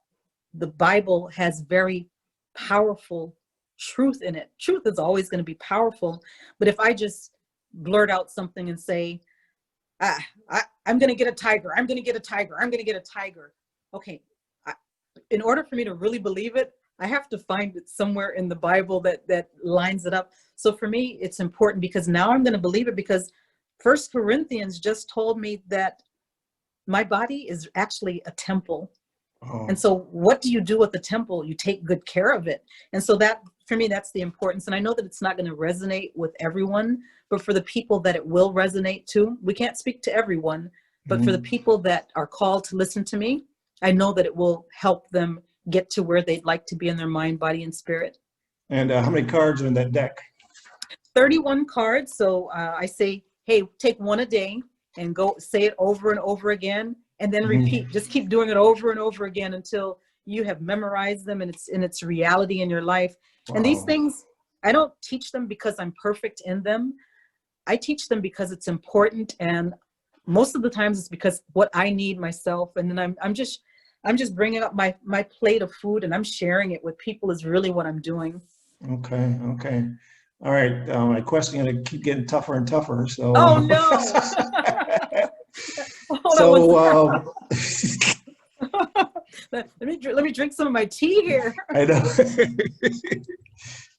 the Bible has very powerful truth in it. Truth is always going to be powerful. But if I just blurt out something and say, I'm going to get a tiger. I'm going to get a tiger. I'm going to get a tiger. Okay. In order for me to really believe it, I have to find it somewhere in the Bible that lines it up. So for me, it's important because now I'm going to believe it, because First Corinthians just told me that my body is actually a temple. Oh. And so what do you do with the temple? You take good care of it. And so that, for me, that's the importance. And I know that it's not going to resonate with everyone, but for the people that it will resonate to, we can't speak to everyone, but for the people that are called to listen to me, I know that it will help them get to where they'd like to be in their mind, body, and spirit. And how many cards are in that deck? 31 cards. So I say, hey, take one a day and go say it over and over again, and then repeat. Just keep doing it over and over again until you have memorized them and it's in its reality in your life. Wow. And these things, I don't teach them because I'm perfect in them. I teach them because it's important, and most of the times it's because what I need myself. And then I'm just bringing up my plate of food and I'm sharing it with people is really what I'm doing. Okay. All right. My question is going to keep getting tougher and tougher. So. Oh no. So. Let me drink some of my tea here. I know.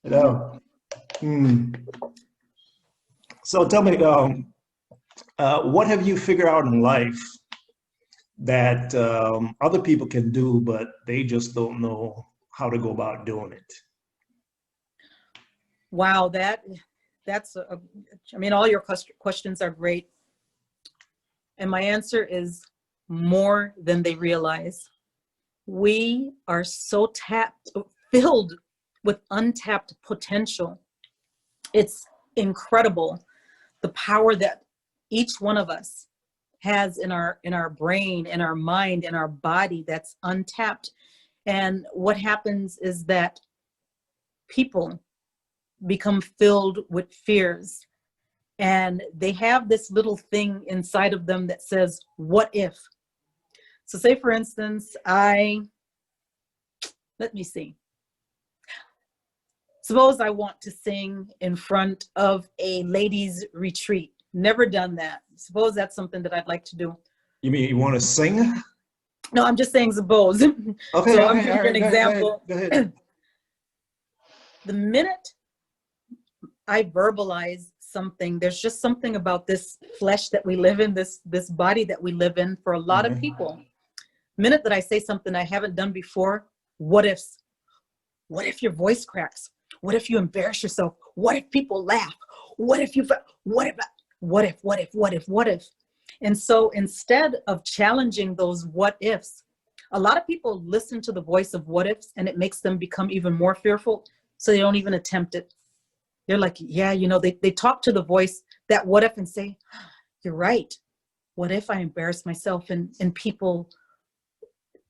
I know. So tell me, what have you figured out in life that other people can do, but they just don't know how to go about doing it? Wow, that's I mean, all your questions are great. And my answer is more than they realize. We are so filled with untapped potential. It's incredible the power that each one of us has in our brain, in our mind, in our body that's untapped. And what happens is that people become filled with fears, and they have this little thing inside of them that says, what if? So say, for instance, let me see. Suppose I want to sing in front of a ladies' retreat. Never done that. Suppose that's something that I'd like to do. You mean you want to sing? No, I'm just saying suppose. Okay, so okay, I'm giving you an example. Go ahead. The minute I verbalize something, there's just something about this flesh that we live in, this body that we live in, for a lot of people. The minute that I say something I haven't done before, what ifs? What if your voice cracks? What if you embarrass yourself? What if people laugh? What if? And so instead of challenging those what ifs, a lot of people listen to the voice of what ifs and it makes them become even more fearful. So they don't even attempt it. They're like, yeah, they talk to the voice, that what if, and say, you're right. What if I embarrass myself and people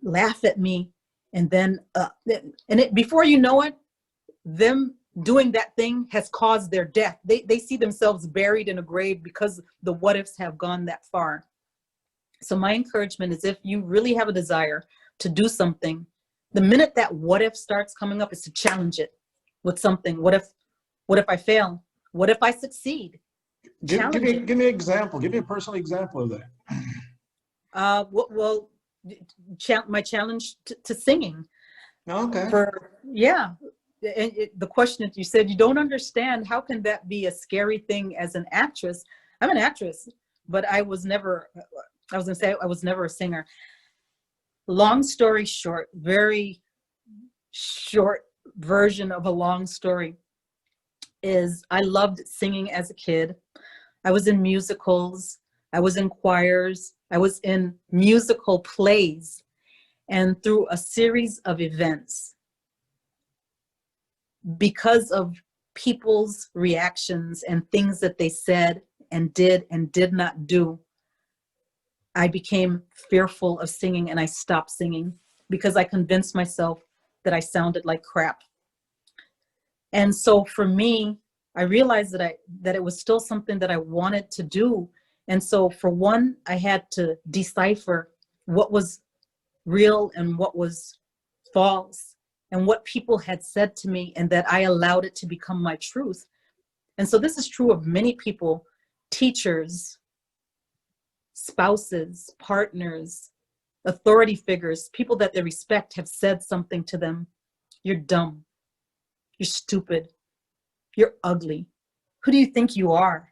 laugh at me? And then, before you know it, them doing that thing has caused their death. They see themselves buried in a grave because the what ifs have gone that far. So my encouragement is, if you really have a desire to do something, the minute that what if starts coming up is to challenge it with something. What if I fail? What if I succeed? Give me an example. Give me a personal example of that. My challenge to singing. Okay. And the question that you said, you don't understand, how can that be a scary thing as an actress? I'm an actress, but I was never a singer. Long story short, very short version of a long story is I loved singing as a kid. I was in musicals. I was in choirs. I was in musical plays. And through a series of events, because of people's reactions and things that they said and did not do, I became fearful of singing and I stopped singing because I convinced myself that I sounded like crap. And so for me, I realized that it was still something that I wanted to do. And so for one, I had to decipher what was real and what was false, and what people had said to me, and that I allowed it to become my truth. And so this is true of many people, teachers, spouses, partners, authority figures, people that they respect have said something to them. You're dumb. You're stupid. You're ugly. Who do you think you are?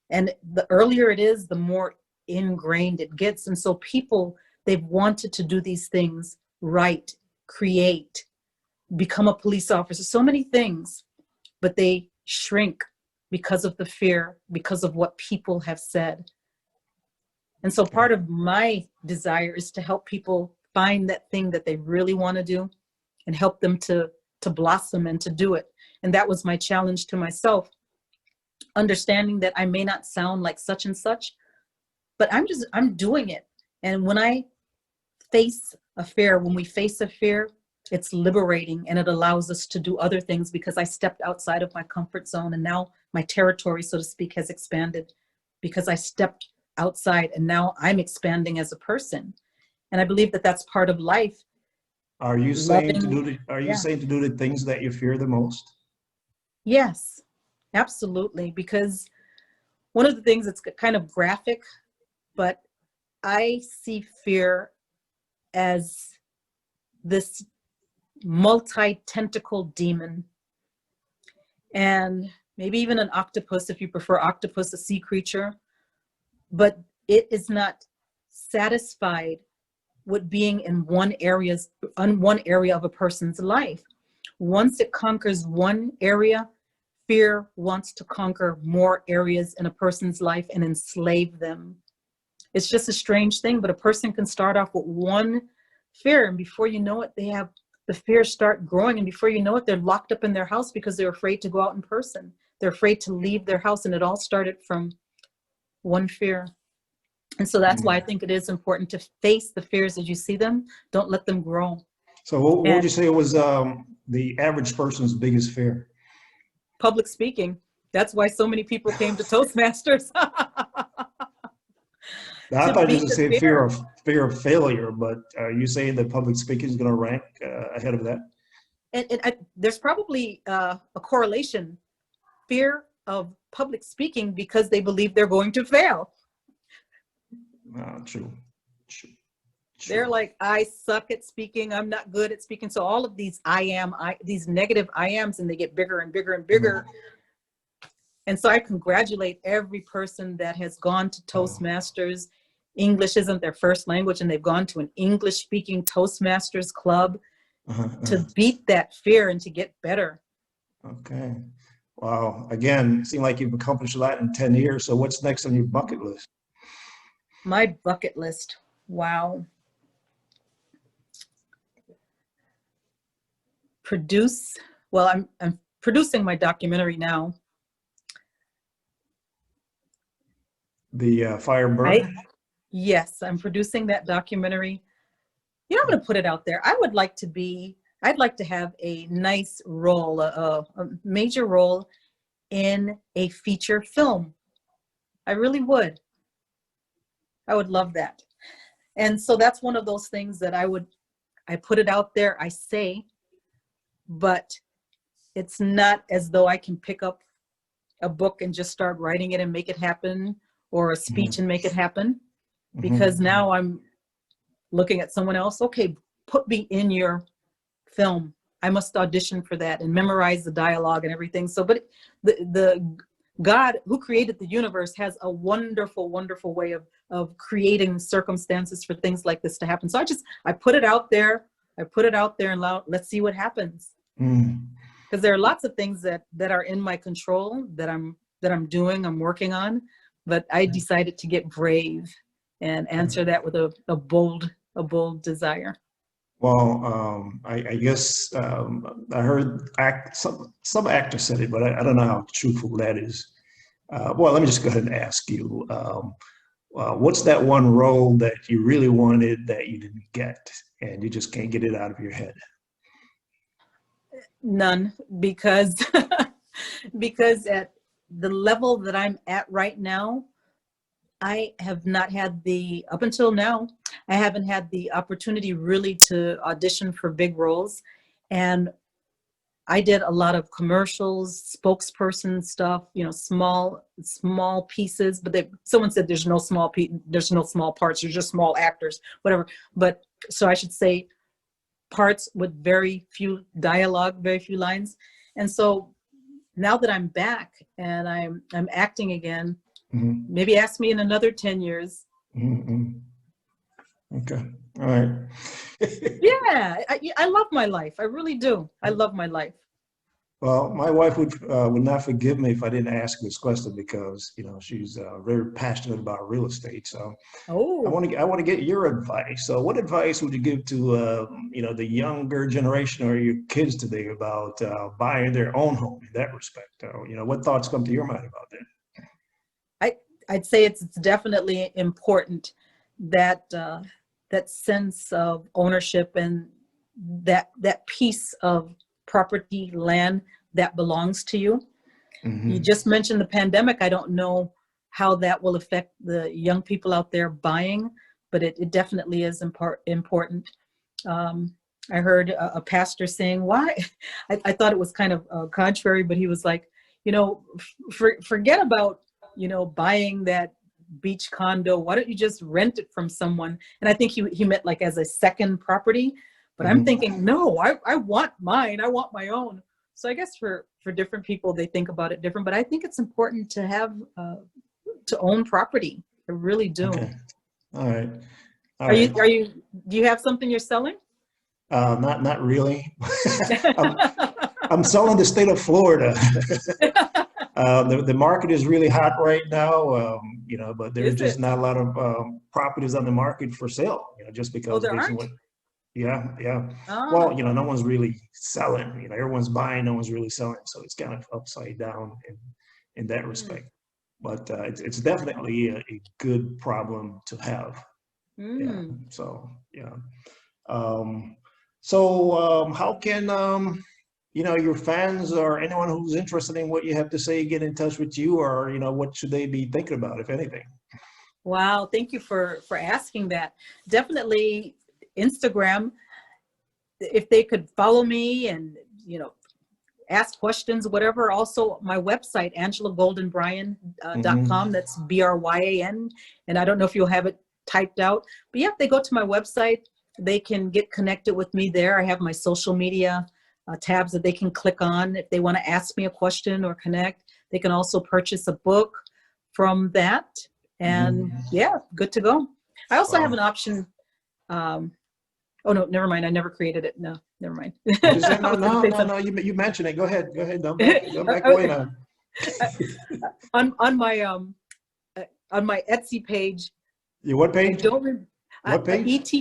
And the earlier it is, the more ingrained it gets. And so people, they've wanted to do these things, write, create, become a police officer, so many things, but they shrink because of the fear, because of what people have said. And so part of my desire is to help people find that thing that they really want to do and help them to blossom and to do it. And that was my challenge to myself, understanding that I may not sound like such and such, but I'm doing it. And when I face a fear, when we face a fear, it's liberating, and it allows us to do other things because I stepped outside of my comfort zone, and now my territory, so to speak, has expanded because I stepped outside, and now I'm expanding as a person. And I believe that that's part of life. Are you saying to do the things that you fear the most? Yes, absolutely. Because one of the things that's kind of graphic, but I see fear as this multi-tentacle demon, and maybe even an octopus, if you prefer octopus, a sea creature, but it is not satisfied with being in one area of a person's life. Once it conquers one area, fear wants to conquer more areas in a person's life and enslave them. It's just a strange thing, but a person can start off with one fear, and before you know it, they have the fears start growing, and before you know it, they're locked up in their house because they're afraid to go out in person. They're afraid to leave their house, and it all started from one fear. And so that's why I think it is important to face the fears as you see them. Don't let them grow. So what would you say was the average person's biggest fear? Public speaking. That's why so many people came to Toastmasters. I thought you were say fear of failure, but are you saying that public speaking is going to rank ahead of that? And there's probably a correlation. Fear of public speaking because they believe they're going to fail. True. They're like, I suck at speaking. I'm not good at speaking. So all of these these negative I ams, and they get bigger and bigger and bigger. And so I congratulate every person that has gone to Toastmasters. English isn't their first language, and they've gone to an English-speaking Toastmasters club to beat that fear and to get better. Okay. Wow. Again, it seems like you've accomplished a lot in 10 years. So what's next on your bucket list? My bucket list. Wow. I'm producing my documentary now. The Fire Burn? Yes, I'm producing that documentary. You know, I'm going to put it out there. I'd like to have a nice role, a major role in a feature film. I really would. I would love that. And so that's one of those things that I put it out there, I say, but it's not as though I can pick up a book and just start writing it and make it happen, or a speech and make it happen, because now I'm looking at someone else. Okay, put me in your film. I must audition for that and memorize the dialogue and everything. So, but the God who created the universe has a wonderful, wonderful way of creating circumstances for things like this to happen. So I put it out there. And let's see what happens. Because there are lots of things that are in my control that I'm doing, I'm working on, but I decided to get brave and answer that with a bold desire. Well, I guess I heard some actor said it, but I don't know how truthful that is. Well, let me just go ahead and ask you, what's that one role that you really wanted that you didn't get, and you just can't get it out of your head? None, because because at the level that I'm at right now, I have not had up until now, I haven't had the opportunity really to audition for big roles. And I did a lot of commercials, spokesperson stuff, you know, small pieces, but someone said there's no small there's no small parts, there's just small actors, whatever. But so I should say parts with very few dialogue, very few lines. And so now that I'm back and I'm acting again, maybe ask me in another 10 years. Okay. All right. Yeah, I love my life. I really do. I love my life. Well, my wife would not forgive me if I didn't ask this question, because you know she's very passionate about real estate. So I want to get your advice. So what advice would you give to you know, the younger generation or your kids today about buying their own home in that respect? You know, what thoughts come to your mind about that? I'd say it's definitely important that that sense of ownership and that piece of property, land that belongs to you. You just mentioned the pandemic. I don't know how that will affect the young people out there buying, but it definitely is important. I heard a pastor saying, why? I thought it was kind of contrary, but he was like, you know, forget about, you know, buying that beach condo. Why don't you just rent it from someone? And I think he meant like as a second property. But I'm thinking, no, I want mine. I want my own. So I guess for different people, they think about it different. But I think it's important to have to own property. I really do. Okay. All right. Are you? Do you have something you're selling? Not really. I'm selling the state of Florida. The market is really hot right now, you know, but there's just not a lot of properties on the market for sale, you know, just because. There aren't? Yeah. Oh. Well, you know, no one's really selling. You know, everyone's buying, no one's really selling. So it's kind of upside down in that respect. But it's definitely a good problem to have. Yeah. So yeah. How can you know, your fans or anyone who's interested in what you have to say get in touch with you, or you know, what should they be thinking about, if anything? Wow, thank you for asking that. Definitely Instagram. If they could follow me and, you know, ask questions, whatever. Also my website, AngelaGoldenBryan.com. That's BRYAN. And I don't know if you'll have it typed out, but yeah, if they go to my website, they can get connected with me there. I have my social media tabs that they can click on if they want to ask me a question or connect. They can also purchase a book from that, and yeah, good to go. I also have an option. Oh no, never mind. I never created it. No, never mind. No. You mentioned it. Go ahead. Don't back away now. on my Etsy page. Your what page? What page?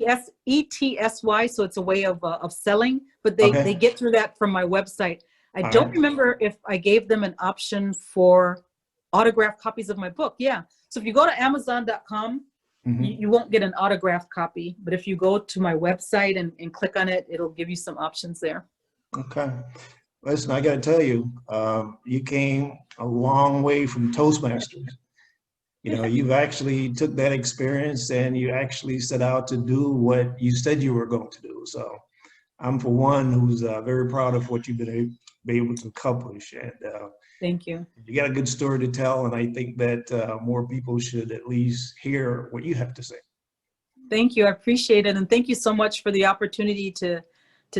ETSY. So it's a way of selling, but they get through that from my website. I don't remember if I gave them an option for autographed copies of my book. Yeah. So if you go to Amazon.com, you won't get an autographed copy, but if you go to my website and click on it, it'll give you some options there. Okay. Listen, I got to tell you, you came a long way from Toastmasters. You know, you've actually took that experience and you actually set out to do what you said you were going to do. So I'm, for one, who's very proud of what you've been able to accomplish. And thank you. You got a good story to tell, and I think that more people should at least hear what you have to say. Thank you. I appreciate it. And thank you so much for the opportunity to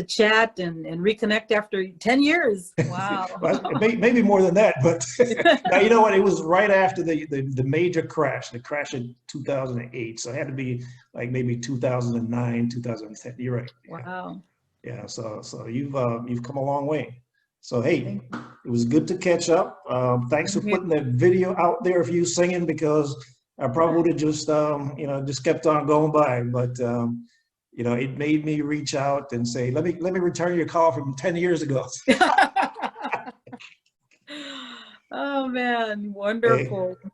chat and reconnect after 10 years. Wow. Well, maybe more than that, but now, you know what? It was right after the major crash, the crash in 2008. So it had to be like maybe 2009, 2010. You're right. Wow. Yeah. So you've come a long way. So hey, it was good to catch up. Thanks for putting that video out there of you singing, because I probably would have just you know, just kept on going by, but you know, it made me reach out and say, let me return your call from 10 years ago. Oh man, wonderful. Hey,